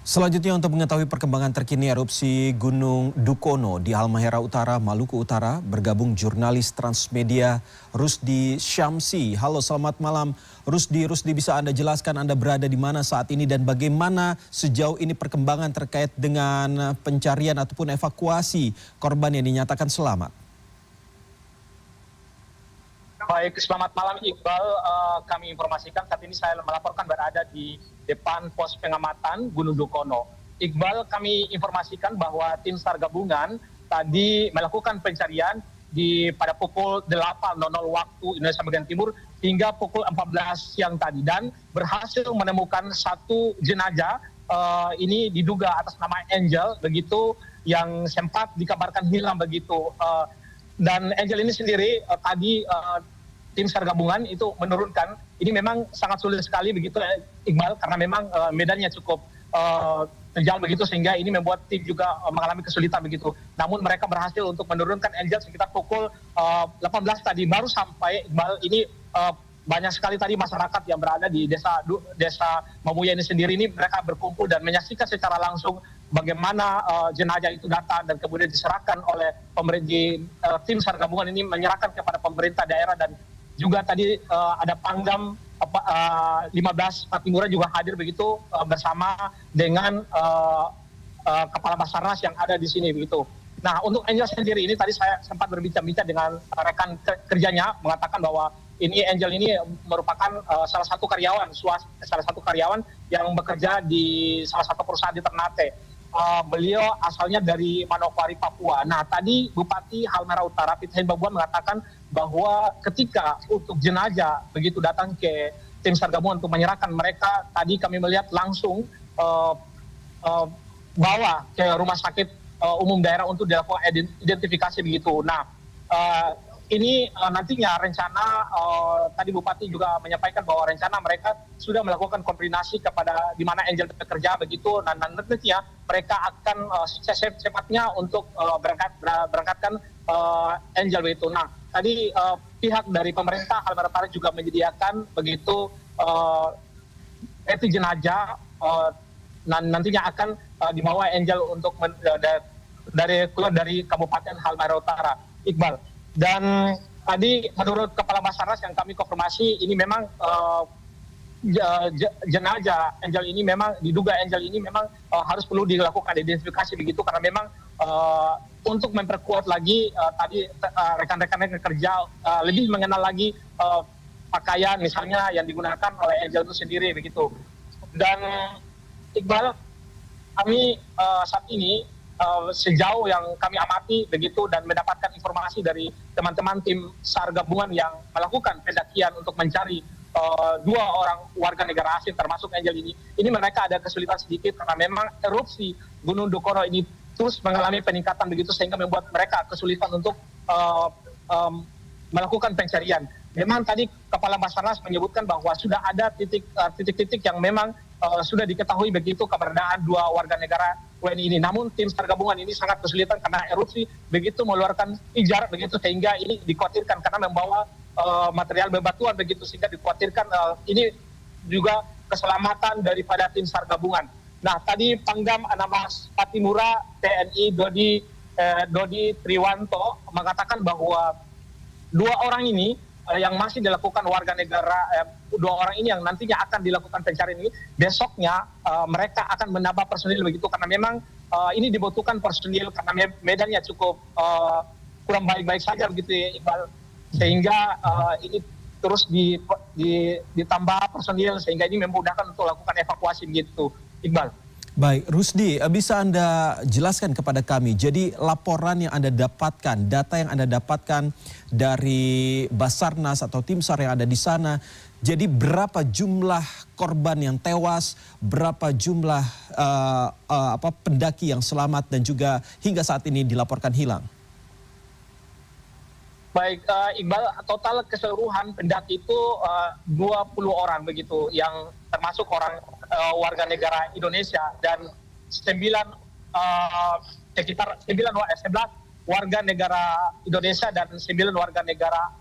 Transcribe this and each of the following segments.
Selanjutnya untuk mengetahui perkembangan terkini erupsi Gunung Dukono di Halmahera Utara, Maluku Utara, bergabung jurnalis Transmedia Rusdi Syamsi. Halo, selamat malam Rusdi. Rusdi, bisa Anda jelaskan Anda berada di mana saat ini dan bagaimana sejauh ini perkembangan terkait dengan pencarian ataupun evakuasi korban yang dinyatakan selamat? Baik, selamat malam Iqbal. Kami informasikan saat ini saya melaporkan berada di depan pos pengamatan Gunung Dukono. Iqbal, kami informasikan bahwa tim SAR gabungan tadi melakukan pencarian pada pukul 8.00 waktu Indonesia bagian timur hingga pukul 14 siang tadi dan berhasil menemukan satu jenazah. Ini diduga atas nama Angel begitu yang sempat dikabarkan hilang begitu. Dan Angel ini sendiri tadi tim SAR gabungan itu menurunkan, ini memang sangat sulit sekali begitu Iqbal, karena memang medannya cukup terjal begitu sehingga ini membuat tim juga mengalami kesulitan begitu. Namun mereka berhasil untuk menurunkan Angel sekitar pukul 18 tadi baru sampai. Iqbal, ini banyak sekali tadi masyarakat yang berada di desa Mamuya ini sendiri, ini mereka berkumpul dan menyaksikan secara langsung bagaimana jenazah itu datang dan kemudian diserahkan oleh pemerintah. Tim SAR gabungan ini menyerahkan kepada pemerintah daerah dan juga tadi ada Pangdam 15 Patimura juga hadir begitu bersama dengan Kepala Basarnas yang ada di sini begitu. Nah, untuk Angel sendiri ini tadi saya sempat berbincang-bincang dengan rekan kerjanya mengatakan bahwa Angel ini merupakan salah satu karyawan yang bekerja di salah satu perusahaan di Ternate. Beliau asalnya dari Manokwari, Papua. Nah, tadi Bupati Halmahera Utara Pit Hembabuan mengatakan bahwa ketika untuk jenazah begitu datang ke tim SAR gabungan untuk menyerahkan mereka, tadi kami melihat langsung bawa ke rumah sakit umum daerah untuk dilakukan identifikasi begitu. Nah, ini nantinya rencana tadi Bupati juga menyampaikan bahwa rencana mereka sudah melakukan koordinasi kepada di mana Angel bekerja begitu, dan nantinya mereka akan secepatnya untuk berangkatkan Angel begitu. Nah, tadi pihak dari pemerintah Halmahera Utara juga menyediakan begitu peti jenazah, nantinya akan dibawa Angel untuk keluar dari Kabupaten Halmahera Utara, Iqbal. Dan tadi menurut Kepala Basarnas yang kami konfirmasi, ini memang jenazah Angel ini memang diduga Angel ini memang harus perlu dilakukan identifikasi begitu, karena memang untuk memperkuat lagi tadi rekan-rekan kerja lebih mengenal lagi pakaian misalnya yang digunakan oleh Angel itu sendiri begitu. Dan Iqbal, kami saat ini sejauh yang kami amati begitu dan mendapatkan informasi dari teman-teman tim SAR gabungan yang melakukan pendakian untuk mencari dua orang warga negara asing termasuk Angel ini mereka ada kesulitan sedikit karena memang erupsi Gunung Dukono ini terus mengalami peningkatan begitu sehingga membuat mereka kesulitan untuk melakukan pencarian. Memang tadi Kepala Basarnas menyebutkan bahwa sudah ada titik-titik yang memang sudah diketahui begitu keberadaan dua warga negara WNI ini. Namun tim SAR gabungan ini sangat kesulitan karena erupsi begitu mengeluarkan pijar begitu sehingga ini dikhawatirkan karena membawa material bebatuan begitu sehingga dikhawatirkan ini juga keselamatan daripada tim SAR gabungan. Nah, tadi Pangdam 16 Patimura TNI Dodi Triwanto mengatakan bahwa dua orang ini yang masih dilakukan warga negara, dua orang ini yang nantinya akan dilakukan pencarian ini, besoknya mereka akan menambah personil begitu karena memang ini dibutuhkan personil karena medannya cukup kurang baik-baik saja begitu ya, Iqbal, sehingga ini terus ditambah personil sehingga ini memudahkan untuk lakukan evakuasi begitu, Iqbal. Baik, Rusdi, bisa Anda jelaskan kepada kami, jadi laporan yang Anda dapatkan, data yang Anda dapatkan dari Basarnas atau tim SAR yang ada di sana, jadi berapa jumlah korban yang tewas, berapa jumlah pendaki yang selamat dan juga hingga saat ini dilaporkan hilang? Baik, Iqbal, total keseluruhan pendaki itu 20 orang begitu, yang termasuk orang warga negara Indonesia dan 11 warga negara Indonesia dan 9 warga negara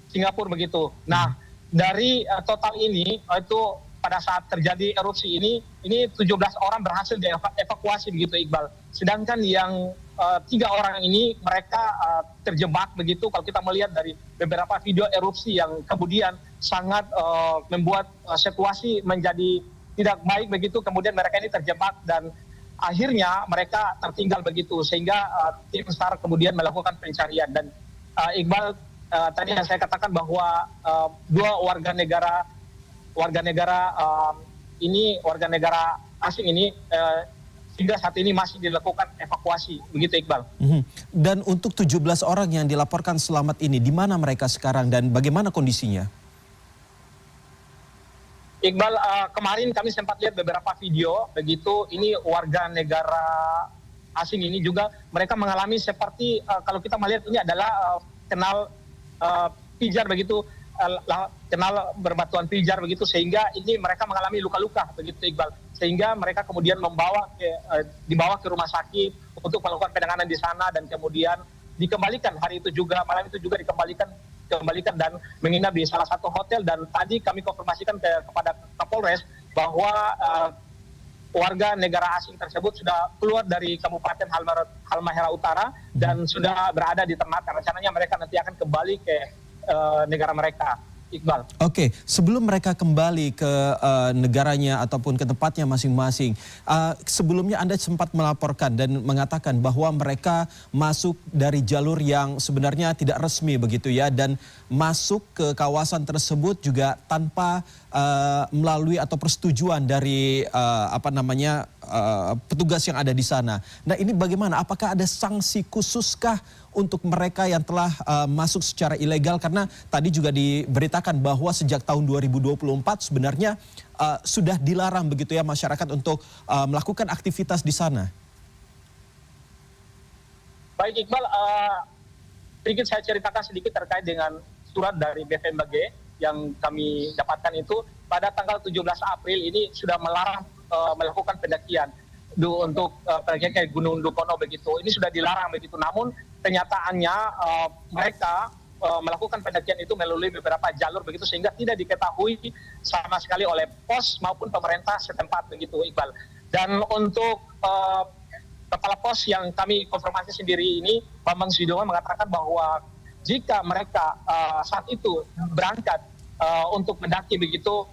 Singapura begitu. Nah, dari total ini itu pada saat terjadi erupsi ini 17 orang berhasil dievakuasi begitu Iqbal. Sedangkan yang 3 orang ini mereka terjebak begitu kalau kita melihat dari beberapa video erupsi yang kemudian sangat membuat situasi menjadi tidak baik begitu. Kemudian mereka ini terjebak dan akhirnya mereka tertinggal begitu sehingga tim SAR kemudian melakukan pencarian. Dan Iqbal, tadi yang saya katakan bahwa 2 warga negara asing ini hingga saat ini masih dilakukan evakuasi, begitu Iqbal. Dan untuk 17 orang yang dilaporkan selamat ini, di mana mereka sekarang dan bagaimana kondisinya? Iqbal, kemarin kami sempat lihat beberapa video, begitu ini warga negara asing ini juga mereka mengalami seperti kalau kita melihat ini adalah kenal pijar begitu, kenal berbatuan pijar begitu, sehingga ini mereka mengalami luka-luka begitu Iqbal, sehingga mereka kemudian dibawa ke rumah sakit untuk melakukan penanganan di sana dan kemudian dikembalikan malam itu juga dikembalikan dan menginap di salah satu hotel. Dan tadi kami konfirmasikan kepada Kapolres bahwa warga negara asing tersebut sudah keluar dari Kabupaten Halmahera Utara dan sudah berada di Ternate. Rencananya mereka nanti akan kembali ke negara mereka, Iqbal. Oke, sebelum mereka kembali ke negaranya ataupun ke tempatnya masing-masing, sebelumnya Anda sempat melaporkan dan mengatakan bahwa mereka masuk dari jalur yang sebenarnya tidak resmi begitu ya, dan masuk ke kawasan tersebut juga tanpa melalui atau persetujuan dari petugas yang ada di sana. Nah, ini bagaimana? Apakah ada sanksi khususkah untuk mereka yang telah masuk secara ilegal? Karena tadi juga diberitakan bahwa sejak tahun 2024 sebenarnya sudah dilarang begitu ya masyarakat untuk melakukan aktivitas di sana. Baik Iqbal, sedikit saya ceritakan sedikit terkait dengan surat dari BVMBG yang kami dapatkan itu pada tanggal 17 April ini sudah melarang melakukan pendakian untuk pendakian ke Gunung Dukono begitu. Ini sudah dilarang begitu. Namun kenyataannya mereka melakukan pendakian itu melalui beberapa jalur begitu sehingga tidak diketahui sama sekali oleh pos maupun pemerintah setempat begitu Iqbal. Dan untuk kepala pos yang kami konfirmasi sendiri ini, Bambang Sidoa mengatakan bahwa jika mereka saat itu berangkat untuk mendaki begitu,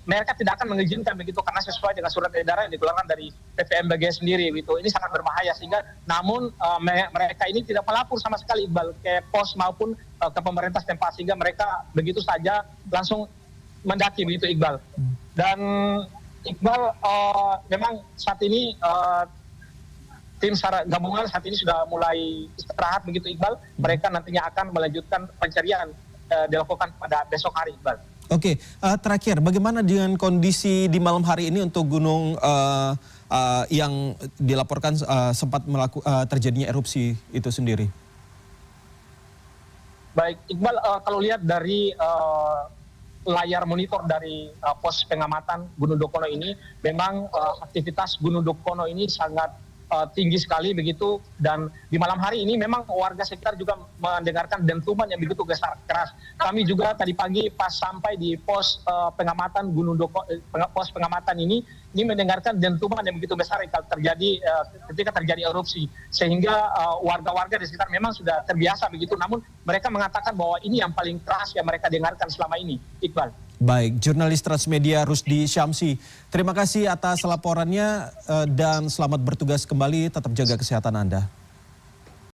mereka tidak akan mengizinkan begitu karena sesuai dengan surat edaran yang dikeluarkan dari PVMBG sendiri gitu. Ini sangat berbahaya sehingga namun mereka ini tidak melapor sama sekali Iqbal ke pos maupun ke pemerintah setempat sehingga mereka begitu saja langsung mendaki begitu Iqbal. Dan Iqbal memang saat ini tim SAR gabungan saat ini sudah mulai istirahat begitu Iqbal. Mereka nantinya akan melanjutkan pencarian dilakukan pada besok hari Iqbal. Oke, terakhir bagaimana dengan kondisi di malam hari ini untuk gunung yang dilaporkan sempat terjadinya erupsi itu sendiri? Baik, Iqbal, kalau lihat dari layar monitor dari pos pengamatan Gunung Dukono ini, memang aktivitas Gunung Dukono ini sangat tinggi sekali begitu, dan di malam hari ini memang warga sekitar juga mendengarkan dentuman yang begitu keras. Kami juga tadi pagi pas sampai di pos pengamatan Gunung Dukono, pos pengamatan ini mendengarkan dentuman yang begitu besar ketika terjadi erupsi, sehingga warga-warga di sekitar memang sudah terbiasa begitu, namun mereka mengatakan bahwa ini yang paling keras yang mereka dengarkan selama ini, Iqbal. Baik, jurnalis Transmedia Rusdi Syamsi, terima kasih atas laporannya dan selamat bertugas kembali, tetap jaga kesehatan Anda.